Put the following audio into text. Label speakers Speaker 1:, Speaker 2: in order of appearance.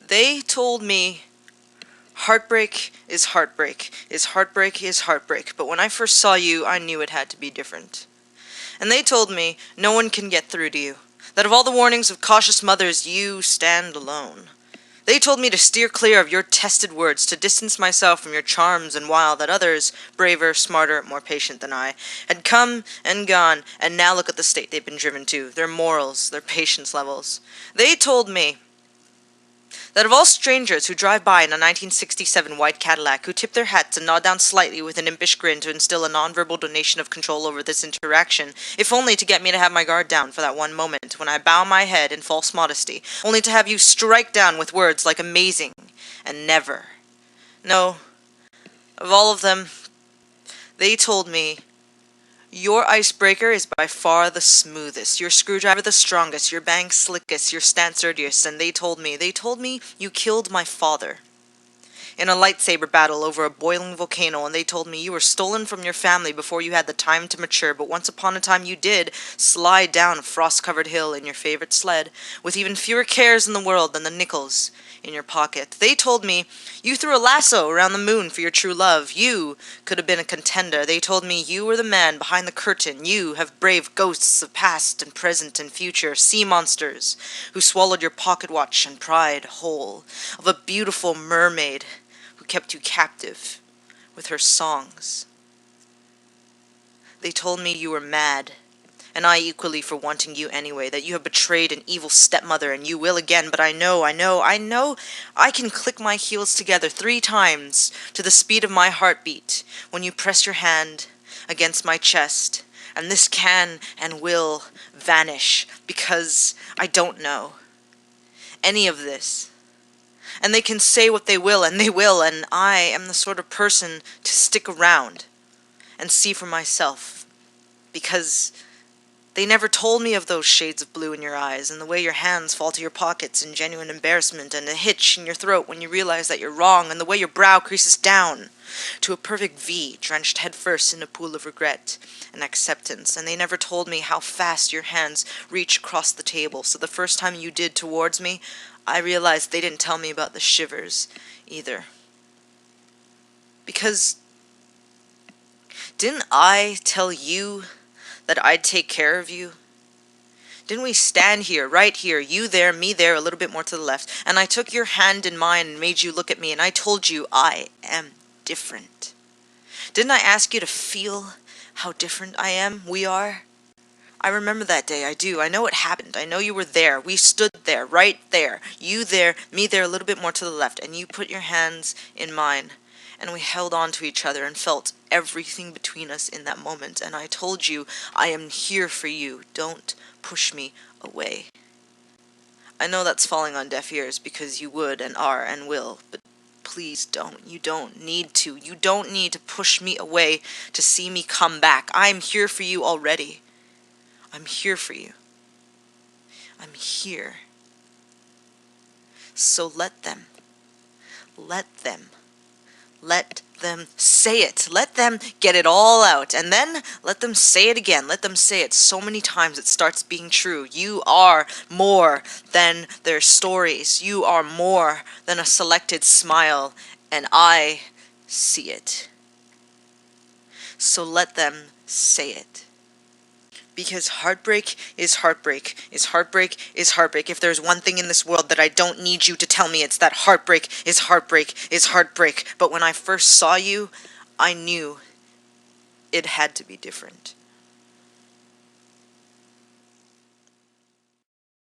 Speaker 1: They told me heartbreak is heartbreak, is heartbreak is heartbreak, but when I first saw you, I knew it had to be different. And they told me no one can get through to you, that of all the warnings of cautious mothers, you stand alone. They told me to steer clear of your tested words, to distance myself from your charms, and while that others, braver, smarter, more patient than I, had come and gone, and now look at the state they've been driven to, their morals, their patience levels. They told me that of all strangers who drive by in a 1967 white Cadillac, who tip their hats and nod down slightly with an impish grin to instill a nonverbal donation of control over this interaction, if only to get me to have my guard down for that one moment when I bow my head in false modesty, only to have you strike down with words like amazing and never. No, of all of them, they told me, your icebreaker is by far the smoothest, your screwdriver the strongest, your bang slickest, your stance sturdiest, and they told me you killed my father in a lightsaber battle over a boiling volcano, and they told me you were stolen from your family before you had the time to mature, but once upon a time you did slide down a frost-covered hill in your favorite sled, with even fewer cares in the world than the nickels in your pocket. They told me you threw a lasso around the moon for your true love. You could have been a contender. They told me you were the man behind the curtain. You have braved ghosts of past and present and future, sea monsters who swallowed your pocket watch and pride whole, of a beautiful mermaid who kept you captive with her songs. They told me you were mad, and I equally for wanting you anyway, that you have betrayed an evil stepmother, and you will again, but I know I can click my heels together 3 times to the speed of my heartbeat when you press your hand against my chest, and this can and will vanish, because I don't know any of this. And they can say what they will, and I am the sort of person to stick around and see for myself, because they never told me of those shades of blue in your eyes, and the way your hands fall to your pockets in genuine embarrassment, and a hitch in your throat when you realize that you're wrong, and the way your brow creases down to a perfect V, drenched headfirst in a pool of regret and acceptance. And they never told me how fast your hands reach across the table, so the first time you did towards me, I realized they didn't tell me about the shivers either. Because didn't I tell you that I'd take care of you? Didn't we stand here, right here, you there, me there, a little bit more to the left, and I took your hand in mine and made you look at me, and I told you I am different? Didn't I ask you to feel how different I am, we are? I remember that day, I do. I know it happened. I know you were there. We stood there, right there. You there, me there, a little bit more to the left, and you put your hands in mine, and we held on to each other and felt everything between us in that moment, and I told you, I am here for you. Don't push me away. I know that's falling on deaf ears because you would and are and will, but please don't. You don't need to. You don't need to push me away to see me come back. I'm here for you already. I'm here for you. I'm here. So let them say it. Let them get it all out. And then let them say it again. Let them say it so many times it starts being true. You are more than their stories. You are more than a selected smile. And I see it. So let them say it. Because heartbreak is heartbreak, is heartbreak, is heartbreak. If there's one thing in this world that I don't need you to tell me, it's that heartbreak is heartbreak, is heartbreak. But when I first saw you, I knew it had to be different.